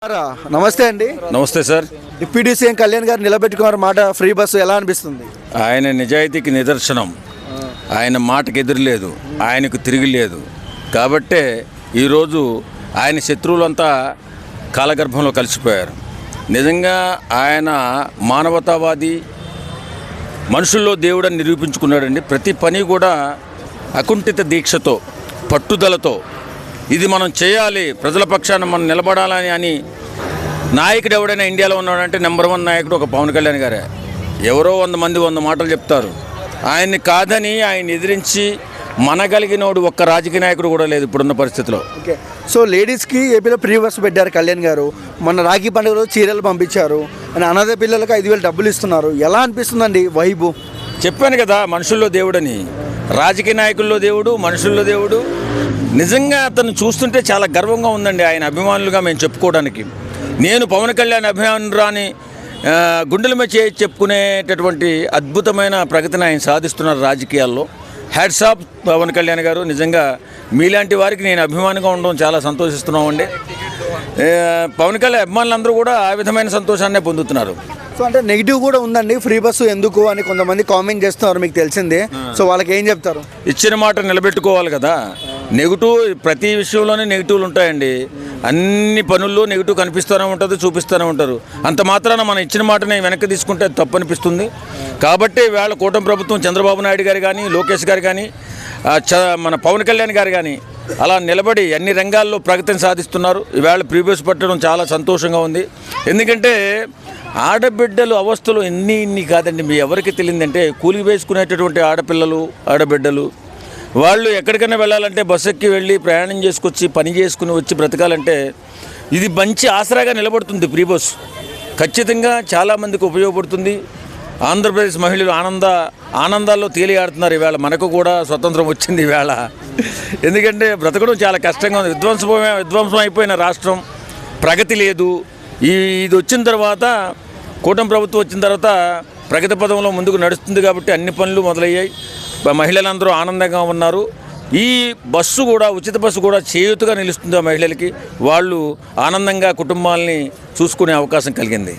నమస్తే అండి. నమస్తే సార్. డిప్యూటీ సీఎం కళ్యాణ్ గారు నిలబెట్టుకున్నారు మాట ఫ్రీ బస్సు ఎలా అనిపిస్తుంది? ఆయన నిజాయితీకి నిదర్శనం. ఆయన మాటకి ఎదురులేదు, ఆయనకు తిరిగిలేదు. కాబట్టే ఈరోజు ఆయన శత్రువులంతా కాలగర్భంలో కలిసిపోయారు. నిజంగా ఆయన మానవతావాది, మనుషుల్లో దేవుడని నిరూపించుకున్నాడండి. ప్రతి పని కూడా అకుంఠిత దీక్షతో, పట్టుదలతో ఇది మనం చేయాలి, ప్రజల పక్షాన మనం నిలబడాలని అని నాయకుడు ఎవడైనా ఇండియాలో ఉన్నాడంటే నెంబర్ 1 నాయకుడు ఒక పవన్ కళ్యాణ్ గారే. ఎవరో 100 మంది 100 మాటలు చెప్తారు. ఆయన్ని కాదని ఆయన ఎదిరించి మనగలిగినోడు ఒక్క రాజకీయ నాయకుడు కూడా లేదు ఇప్పుడున్న పరిస్థితిలో. ఓకే, సో లేడీస్కి ఏపీలో ఫ్రీ బస్సు పెట్టారు కళ్యాణ్ గారు. మొన్న రాఖీ పండుగలో చీరలు పంపించారు అని అనాథ పిల్లలకు 5,000 డబ్బులు ఇస్తున్నారు. ఎలా అనిపిస్తుందండి వైబు? చెప్పాను కదా, మనుషుల్లో దేవుడని. రాజకీయ నాయకుల్లో దేవుడు, మనుషుల్లో దేవుడు. నిజంగా అతను చూస్తుంటే చాలా గర్వంగా ఉందండి. ఆయన అభిమానులుగా మేము చెప్పుకోవడానికి. నేను పవన్ కళ్యాణ్ అభిమానురాని గుండెల మీద చెప్పుకునేటటువంటి అద్భుతమైన ప్రగతిని ఆయన సాధిస్తున్నారు రాజకీయాల్లో. హ్యాట్స్ ఆఫ్ పవన్ కళ్యాణ్ గారు. నిజంగా మీలాంటి వారికి నేను అభిమానిగా ఉండడం చాలా సంతోషిస్తున్నామండి. పవన్ కళ్యాణ్ అభిమానులందరూ కూడా ఆ విధమైన సంతోషాన్నే పొందుతున్నారు. సో అంటే నెగిటివ్ కూడా ఉందండి, ఫ్రీ బస్సు ఎందుకు అని కొంతమంది కామెంట్ చేస్తున్నారు, మీకు తెలిసిందే. సో వాళ్ళకి ఏం చెప్తారు? ఇచ్చిన మాట నిలబెట్టుకోవాలి కదా. నెగిటివ్ ప్రతి విషయంలోనే నెగిటివ్లు ఉంటాయండి. అన్ని పనుల్లో నెగిటివ్ కనిపిస్తూనే ఉంటుంది, చూపిస్తూనే ఉంటారు. అంత మాత్రాన మనం ఇచ్చిన మాటని వెనక్కి తీసుకుంటే తప్పు అనిపిస్తుంది. కాబట్టి వేళ కూటమి ప్రభుత్వం చంద్రబాబు నాయుడు గారు కానీ, లోకేష్ గారు కానీ, మన పవన్ కళ్యాణ్ గారు కానీ అలా నిలబడి అన్ని రంగాల్లో ప్రగతిని సాధిస్తున్నారు. ఈవేళ ప్రీవియస్ పట్టడం చాలా సంతోషంగా ఉంది. ఎందుకంటే ఆడబిడ్డలు అవస్థలు ఇన్ని కాదండి. మీ ఎవరికి తెలియదంటే కూలి వేసుకునేటటువంటి ఆడపిల్లలు, ఆడబిడ్డలు వాళ్ళు ఎక్కడికైనా వెళ్ళాలంటే బస్సు ఎక్కి వెళ్ళి ప్రయాణం చేసుకొచ్చి పని చేసుకుని వచ్చి బ్రతకాలంటే ఇది మంచి ఆసరాగా నిలబడుతుంది. ఫ్రీ బస్సు ఖచ్చితంగా చాలామందికి ఉపయోగపడుతుంది. ఆంధ్రప్రదేశ్ మహిళలు ఆనందాల్లో తేలియాడుతున్నారు. ఈవేళ మనకు కూడా స్వతంత్రం వచ్చింది ఈవేళ. ఎందుకంటే బ్రతకడం చాలా కష్టంగా ఉంది. విధ్వంసం అయిపోయిన రాష్ట్రం, ప్రగతి లేదు. ఇది వచ్చిన తర్వాత, కూటమి ప్రభుత్వం వచ్చిన తర్వాత ప్రగతి పదంలో ముందుకు నడుస్తుంది. కాబట్టి అన్ని పనులు మొదలయ్యాయి. మహిళలందరూ ఆనందంగా ఉన్నారు. ఈ బస్సు కూడా, ఉచిత బస్సు కూడా చేయూతగా నిలుస్తుంది ఆ మహిళలకి. వాళ్ళు ఆనందంగా కుటుంబాలని చూసుకునే అవకాశం కలిగింది.